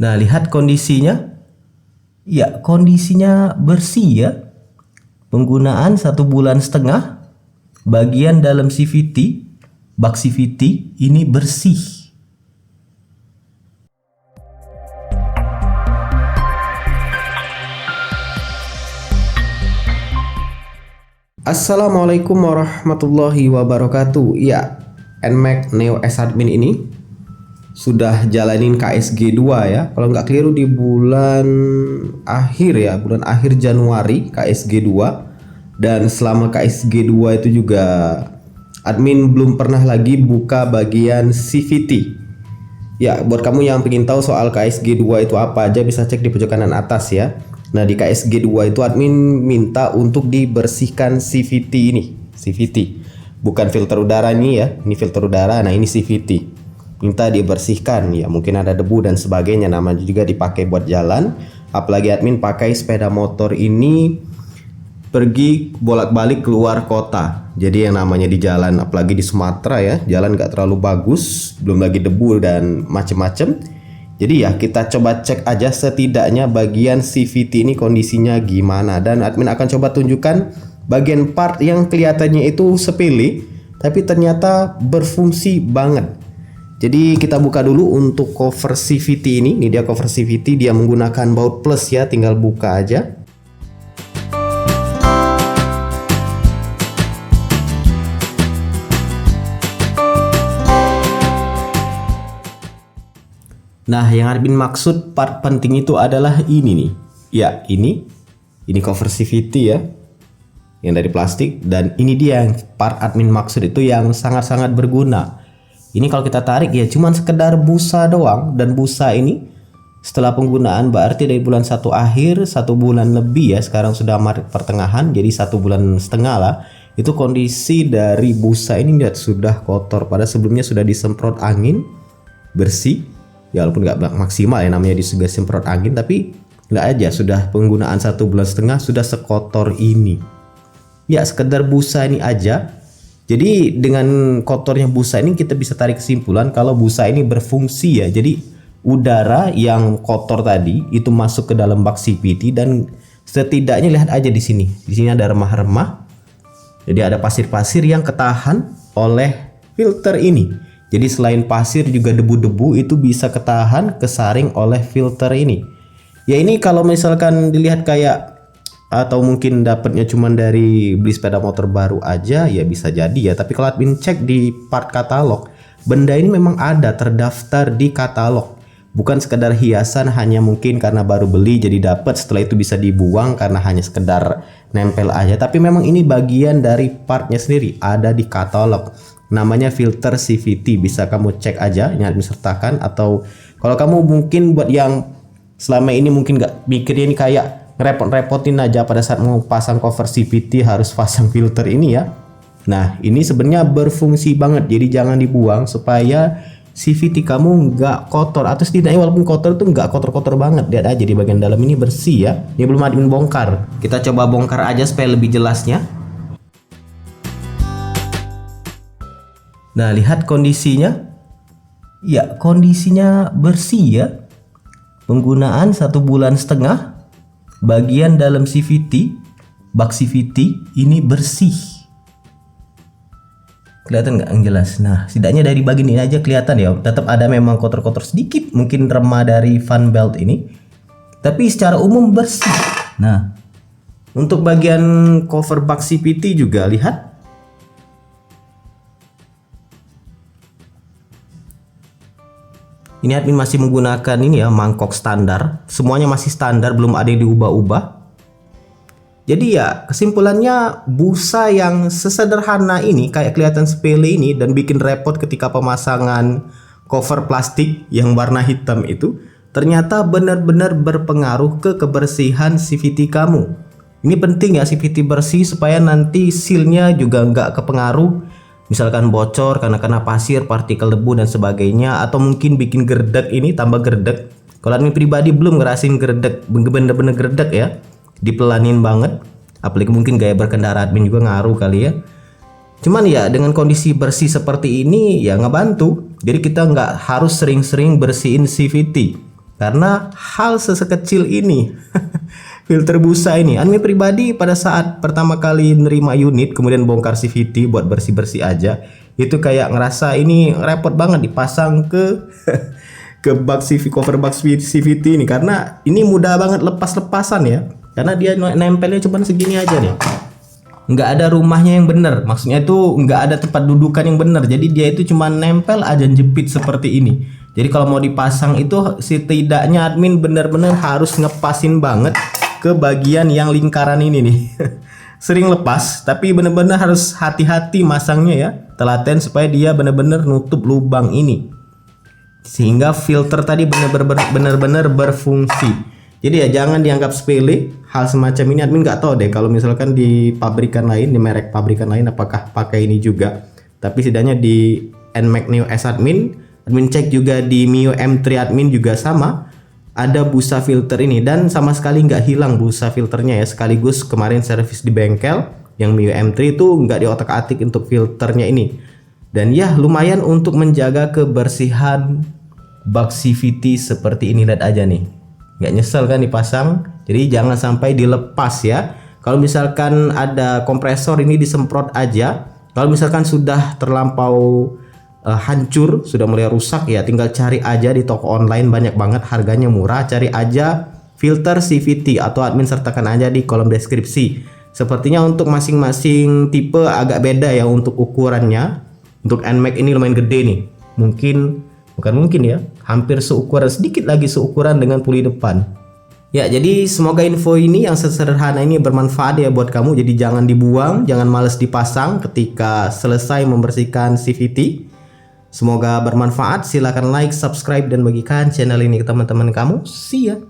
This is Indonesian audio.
Nah, lihat kondisinya. Ya, kondisinya bersih ya. Penggunaan 1,5 bulan. Bagian dalam CVT, bak CVT ini bersih. Assalamualaikum warahmatullahi wabarakatuh. Ya, NMAX Neo S Admin ini sudah jalanin KSG 2 ya. Kalau nggak keliru di bulan akhir Januari KSG 2. Dan selama KSG 2 itu juga admin belum pernah lagi buka bagian CVT. Ya, buat kamu yang ingin tahu soal KSG 2 itu apa aja bisa cek di pojok kanan atas ya. Nah, di KSG 2 itu admin minta untuk dibersihkan CVT ini. CVT. Bukan filter udara ini ya. Ini filter udara, nah ini CVT. Minta dibersihkan ya, mungkin ada debu dan sebagainya, namanya juga dipakai buat jalan. Apalagi admin pakai sepeda motor ini pergi bolak-balik keluar kota. Jadi yang namanya di jalan, apalagi di Sumatera ya, jalan gak terlalu bagus, belum lagi debu dan macem-macem. Jadi ya kita coba cek aja setidaknya bagian CVT ini kondisinya gimana. Dan admin akan coba tunjukkan bagian part yang kelihatannya itu sepele, tapi ternyata berfungsi banget. Jadi kita buka dulu untuk cover CVT ini. Ini dia cover CVT, dia menggunakan baut plus ya, tinggal buka aja. Nah, yang admin maksud part penting itu adalah ini nih. Ya, ini cover CVT ya, yang dari plastik. Dan ini dia yang part admin maksud itu yang sangat-sangat berguna. Ini kalau kita tarik ya cuman sekedar busa doang. Dan busa ini setelah penggunaan berarti dari bulan 1 akhir 1 bulan lebih ya, sekarang sudah Maret pertengahan, jadi 1,5 bulan lah. Itu kondisi dari busa ini lihat sudah kotor, pada sebelumnya sudah disemprot angin bersih ya, walaupun nggak maksimal ya, namanya disemprot angin, tapi nggak aja sudah penggunaan 1,5 bulan sudah sekotor ini ya, sekedar busa ini aja. Jadi dengan kotornya busa ini kita bisa tarik kesimpulan kalau busa ini berfungsi ya. Jadi udara yang kotor tadi itu masuk ke dalam bak CVT, dan setidaknya lihat aja di sini. Di sini ada remah-remah. Jadi ada pasir-pasir yang ketahan oleh filter ini. Jadi selain pasir juga debu-debu itu bisa ketahan, kesaring oleh filter ini. Ya ini kalau misalkan dilihat kayak, atau mungkin dapatnya cuma dari beli sepeda motor baru aja ya bisa jadi ya. Tapi kalau admin cek di part katalog, benda ini memang ada terdaftar di katalog. Bukan sekedar hiasan hanya mungkin karena baru beli jadi dapat, setelah itu bisa dibuang karena hanya sekedar nempel aja. Tapi memang ini bagian dari partnya sendiri, ada di katalog. Namanya filter CVT, bisa kamu cek aja yang admin sertakan. Atau kalau kamu mungkin buat yang selama ini mungkin gak mikirnya ini kayak repot-repotin aja pada saat mau pasang cover CVT harus pasang filter ini ya. Nah ini sebenarnya berfungsi banget, jadi jangan dibuang supaya CVT kamu nggak kotor, atau setidaknya walaupun kotor tuh nggak kotor-kotor banget. Lihat aja di bagian dalam ini bersih ya. Ini belum admin bongkar, kita coba bongkar aja supaya lebih jelasnya. Nah lihat kondisinya. Ya kondisinya bersih ya. Penggunaan 1,5 bulan. Bagian dalam CVT, bak CVT ini bersih. Kelihatan nggak yang jelas? Nah setidaknya dari bagian ini aja kelihatan ya. Tetap ada memang kotor-kotor sedikit, mungkin remah dari fan belt ini, tapi secara umum bersih. Nah untuk bagian cover bak CVT juga lihat. Ini admin masih menggunakan ini ya, mangkok standar. Semuanya masih standar, belum ada yang diubah-ubah. Jadi ya kesimpulannya, busa yang sesederhana ini kayak kelihatan sepele ini dan bikin repot ketika pemasangan cover plastik yang warna hitam itu, ternyata benar-benar berpengaruh ke kebersihan CVT kamu. Ini penting ya CVT bersih supaya nanti sealnya juga nggak kepengaruh. Misalkan bocor karena kena pasir, partikel debu dan sebagainya, atau mungkin bikin gerdek ini tambah gerdek. Kalau admin pribadi belum ngerasain gerdek, bener-bener gerdek ya, dipelanin banget. Apalagi mungkin gaya berkendara admin juga ngaruh kali ya. Cuman ya dengan kondisi bersih seperti ini ya ngebantu. Jadi kita nggak harus sering-sering bersihin CVT. Karena hal sekecil ini, filter busa ini, admin pribadi pada saat pertama kali nerima unit kemudian bongkar CVT buat bersih-bersih aja, itu kayak ngerasa ini repot banget dipasang ke ke bak CV, cover box CVT ini, karena ini mudah banget lepas-lepasan ya, karena dia nempelnya cuma segini aja nih. Nggak ada rumahnya yang bener, maksudnya itu nggak ada tempat dudukan yang bener, jadi dia itu cuma nempel aja jepit seperti ini. Jadi kalau mau dipasang itu setidaknya admin bener-bener harus ngepasin banget ke bagian yang lingkaran ini nih. Sering lepas, tapi bener-bener harus hati-hati masangnya ya, telaten supaya dia bener-bener nutup lubang ini, sehingga filter tadi bener-bener berfungsi. Jadi ya jangan dianggap sepele hal semacam ini. Admin nggak tahu deh kalau misalkan di pabrikan lain, di merek pabrikan lain apakah pakai ini juga. Tapi setidaknya di NMAX Neo S admin cek juga di Mio M3 admin juga sama. Ada busa filter ini dan sama sekali nggak hilang busa filternya ya. Sekaligus kemarin servis di bengkel yang Mio M3 itu nggak diotak-atik untuk filternya ini. Dan ya lumayan untuk menjaga kebersihan bak CVT seperti ini. Lihat aja nih. Nggak nyesel kan dipasang, jadi jangan sampai dilepas ya. Kalau misalkan ada kompresor ini disemprot aja. Kalau misalkan sudah terlampau hancur, sudah mulai rusak ya, tinggal cari aja di toko online, banyak banget harganya murah. Cari aja filter CVT atau admin sertakan aja di kolom deskripsi. Sepertinya untuk masing-masing tipe agak beda ya untuk ukurannya. Untuk NMAX ini lumayan gede nih, bukan mungkin ya, hampir seukuran, sedikit lagi seukuran dengan puli depan. Ya, jadi semoga info ini yang sederhana ini bermanfaat ya buat kamu. Jadi jangan dibuang, jangan males dipasang ketika selesai membersihkan CVT. Semoga bermanfaat. Silahkan like, subscribe, dan bagikan channel ini ke teman-teman kamu. See ya.